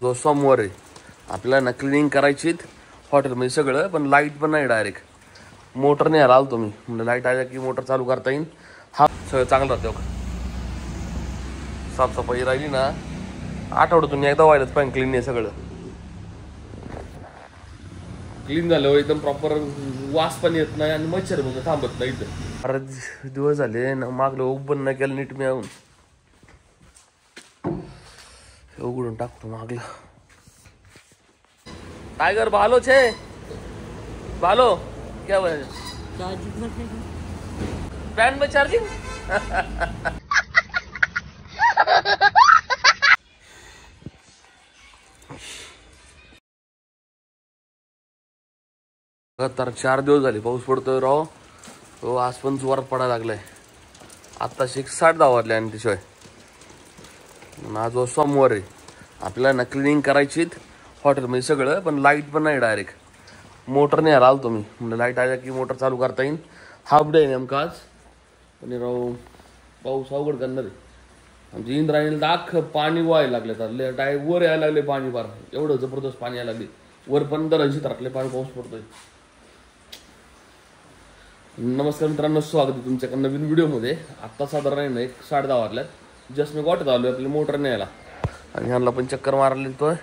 जो सोमवार आहे आपल्याला ना क्लिनिंग करायची हॉटेलमध्ये सगळं, पण लाईट पण नाही डायरेक्ट मोटर नाही आला तुम्ही म्हणजे लाईट आल्या की मोटर चालू करता येईल. हा सगळं चांगलं राहतं बघा. साफसफाई राहिली ना आठवड्यातून एकदा व्हायलाच पाहिजे क्लीन आहे सगळं. क्लीन झालं एकदम प्रॉपर वास पण येत नाही आणि मच्छर पण थांबत नाही इथं. बरेच दिवस झाले ना मागलं ओपन नाही केलं नीट मी येऊन उघडून टाकतो मागलं. टाइगर भालो छे भालो क्या हुआ पैन में चार्जिंग. तर 4 दिवस झाले पाऊस पडतोय राव. तो आज पण जोरात पडायला लागलाय. आता 10:30 वाजले आणि त्याशिवाय आज सोमवार आहे आपल्याला ना क्लिनिंग करायची हॉटेलमध्ये सगळं, पण लाईट पण नाही डायरेक्ट मोटर नाही आला तुम्ही म्हणजे लाईट आल्या की मोटर चालू करता येईल. हाफ डे नेमका आज. आणि राव पाऊस अवघड करणार आहे. आमच्या इंद्रायणी दाख पाणी व्हायला लागले तर डाय वर यायला लागले पाणी फार एवढं जबरदस्त पाणी यायला लागले वर पण दरांशी तरातले पाणी पाऊस पडतोय. नमस्कार मित्रांनो, स्वागत आहे तुमच्या नवीन व्हिडिओमध्ये. आत्ता साधारण 10:30 वाजल्यात. जस्ट मी गोठ्यात आलो आपली मोटर न्यायला आणि ह्यांना पण चक्कर मारायला येतोय.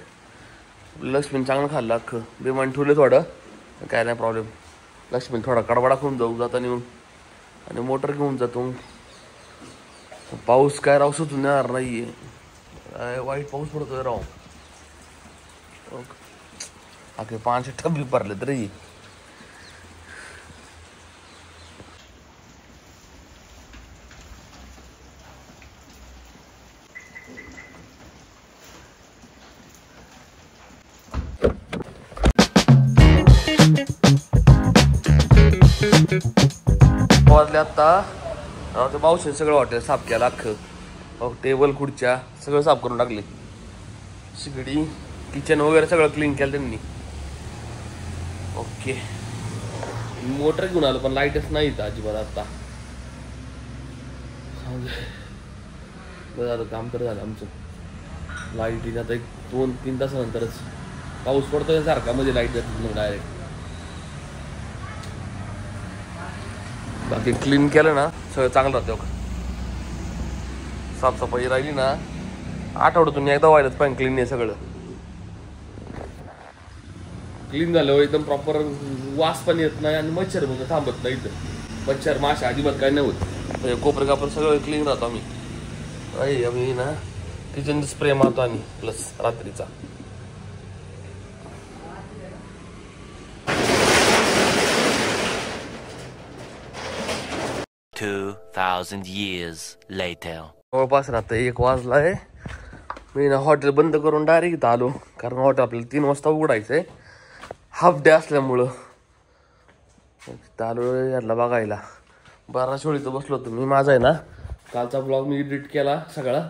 लक्ष्मीने चांगलं खाल्लं अख्खं बेमान ठेवलं थोडं काय नाही प्रॉब्लेम. लक्ष्मीने थोडा कडबडा खाऊन जाऊ जाताना येऊन आणि मोटर घेऊन जातो. पाऊस काय राव सुचून येणार नाहीये. वाईट पाऊस पडतोय राव. अखे 5 टब्बी भरले तरी. वाजले आता ते मावशीने सगळं हॉटेल साफ केलं अख्खं. टेबल खुर्च्या सगळं साफ करून टाकले. शिगडी किचन वगैरे सगळं क्लीन केलं त्यांनी. ओके मोटर घेऊन आलो पण लाईटच नाही इथं अजिबात. आता झालं काम तर झालं आमचं. लाईट आता 1-2-3 तासानंतरच पाऊस पडतोय सारखा मध्ये लाईट जाते मग डायरेक्ट. बाकी क्लीन केलं ना सगळं चांगलं राहतं बघा. साफसफाई राहिली ना आठवड्यातून एकदा व्हायलाच पाहिजे क्लीन आहे सगळं. क्लीन झालं एकदम प्रॉपर वास पण येत नाही आणि मच्छर पण थांबत नाही इथं. मच्छर माशा अजिबात काही नाही होत. कोपरे कापर सगळं क्लीन राहतो आम्ही ना किचन स्प्रे मारतो आम्ही प्लस रात्रीचा. जवळपास राहतं 1 वाजलाय. मी ना हॉटेल बंद करून डायरेक्ट इथं आलो कारण हॉटेल आपल्याला 3 वाजता उघडायचंय हाफ डे असल्यामुळं. आलो याला बघायला. 12 शेळीचं बसलो होतो मी. माझा आहे ना कालचा ब्लॉग मी एडिट केला सगळा.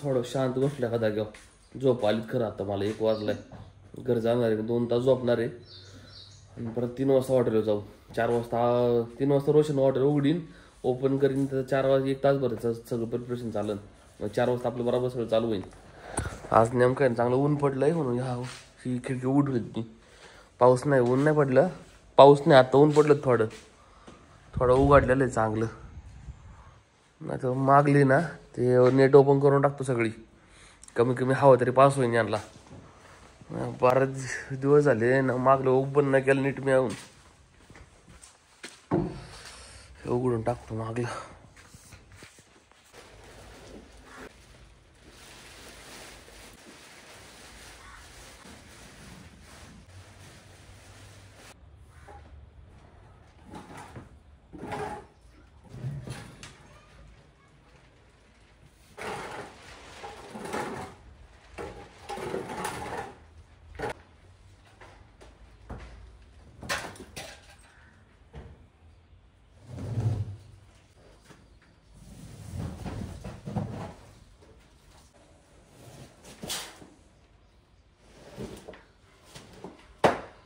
थोडं शांत बसलो एखादा घेऊ. झोप आलीत खरं आता मला. 1 वाजलाय. घर जाणार आहे 2 तास झोपणार आहे आणि परत 3 वाजता हॉटेलवर जाऊ. 4 वाजता 3 वाजता रोशन हॉटेल उघडीन ओपन करीन तर 4 वाजता 1 तास भरायचं सगळं प्रिपरेशन चालेल. मग 4 वाजता आपलं बरोबर सगळं चालू होईल. आज नेमकं चांगलं ऊन पडलंय म्हणून ही खिडकी उघडली होती. पाऊस नाही ऊन नाही पडलं. पाऊस नाही आता ऊन पडलं थोडं उघडलेलं आहे चांगलं. नाही तर मागली ना ते नेट ओपन करून टाकतो सगळी. कमी कमी हवं तरी पास होईन यांना. बरेच दिवस झाले ना मागलं ओपन नाही केलं नीट मी येऊन उघडून टाकतो मागलं.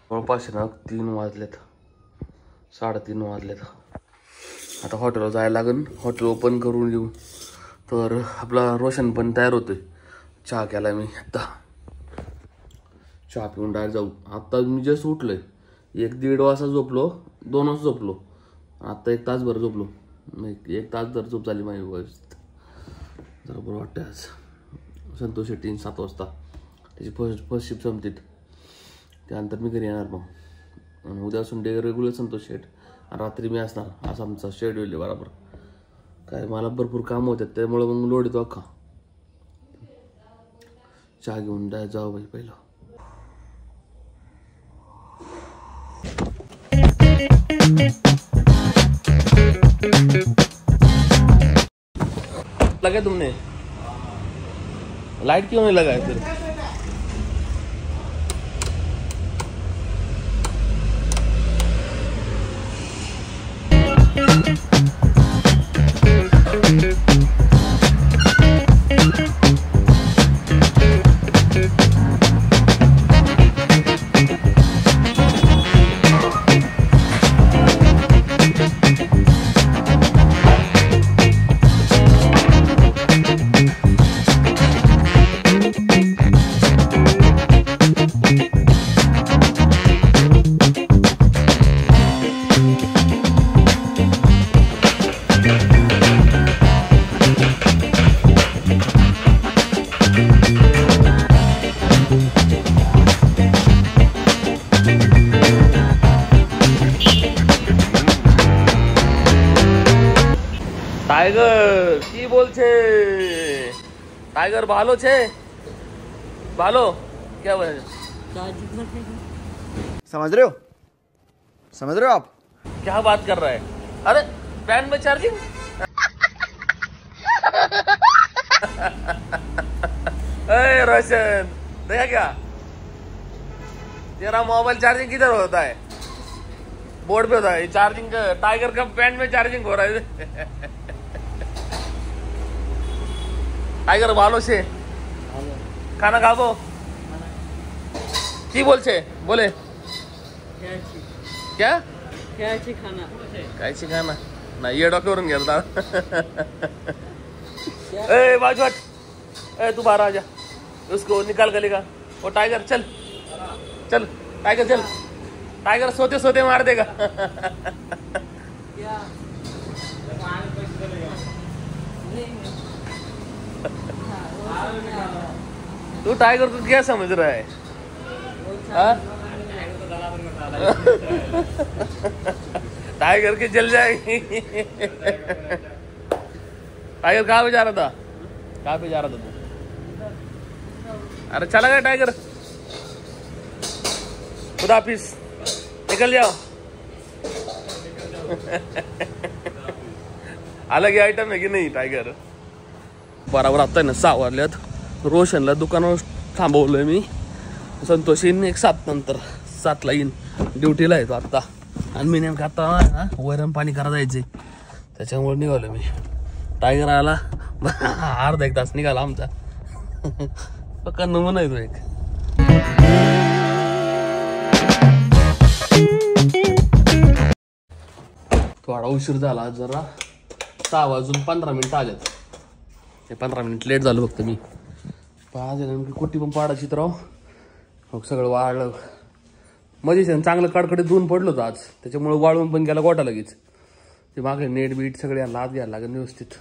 जवळपास ना 3 वाजलेत 3:30 वाजलेत. आता हॉटेलवर जायला लागेल. हॉटेल ओपन करून येऊ तर आपला रोशन पण तयार होतोय. चहा केला मी आता. चहा पिऊन डायरेक्ट जाऊ. आता मी जस्ट उठलोय. 1-1.5 वाजता झोपलो, 2 वाजता झोपलो. आता 1 तासभर झोपलो. 1 तास जर झोप झाली माझी व्यवस्थित. जरा बरं वाटतं आज. संतोष शेट्टी 7 वाजता त्याची फर्स्ट शिफ्ट संपतील. त्यानंतर मी घरी येणार मग. आणि उद्या संडे रेग्युलर संतोष शेट आणि रात्री मी असणार. असं आमचा शेड्यूल आहे बरोबर. काय मला भरपूर काम होतात त्यामुळे मग लोड येतो अख्खा. चहा घेऊन जाऊ बाई पहिलं. लगा तुमने लाइट क्यों नहीं लगाया फिर? टाइगर की बोल छे? टाइगर भालो छे? भालो क्या बोले? समझ रहे हो? समझ रहे हो आप? क्या बात कर रहा है? अरे पैन में चार्जिंग? अरे रोशन देखा क्या? तेरा मोबाइल चार्जिंग किधर होता है? बोर्ड पे होता है चार्जिंग का. टाइगर का पैन में चार्जिंग हो रहा है. टाइगर भालो से खाना खाबो की बोल छे? बोले क्या खाना ना ये डॉक्टरवरून गेलता. ए बाजू हट. ए तू बाहर आ जा. उसको निकाल गली का. वो टाइगर चल चल. टाइगर चल. टाइगर सोते सोते मार देगा. तू टाइगर को क्या समझ रहा है? टाइगर की जल जाएगी. टाइगर कहाँ पे जा रहा था? कहाँ पे जा रहा था तू? अरे चला गया टाइगर. खुदा हाफिज. निकल जाओ. अलग ही आइटम है की नाही टाइगर. बराबर आता आहे ना 6 वाजल्यात. रोशनला दुकानावर थांबवलंय मी. संतोष येईन 7 नंतर. 7ला येईन. ड्युटीला येतो आत्ता. आणि मी नेमकं आता वैरण पाणी करा जायचंय त्याच्यामुळे निघालो मी. टायगर आला अर्धा 1 तास निघाला आमचा. पक्का नमुना आहे तो एक. थोडा उशीर झाला जरा. 6 वाजून 15 मिनिटं आलेत. ते 15 मिनिट लेट झालं फक्त मी. आज नेमकी कोटी पण पाडायची तर राव. मग सगळं वाळलं मध्ये. चांगलं कडकडीत ऊन पडलं होतं आज. त्याच्यामुळे वाळून पण गेला गोटा लगेच. ते मागे नेट बीट सगळे लाद घ्यायला लागेल व्यवस्थित.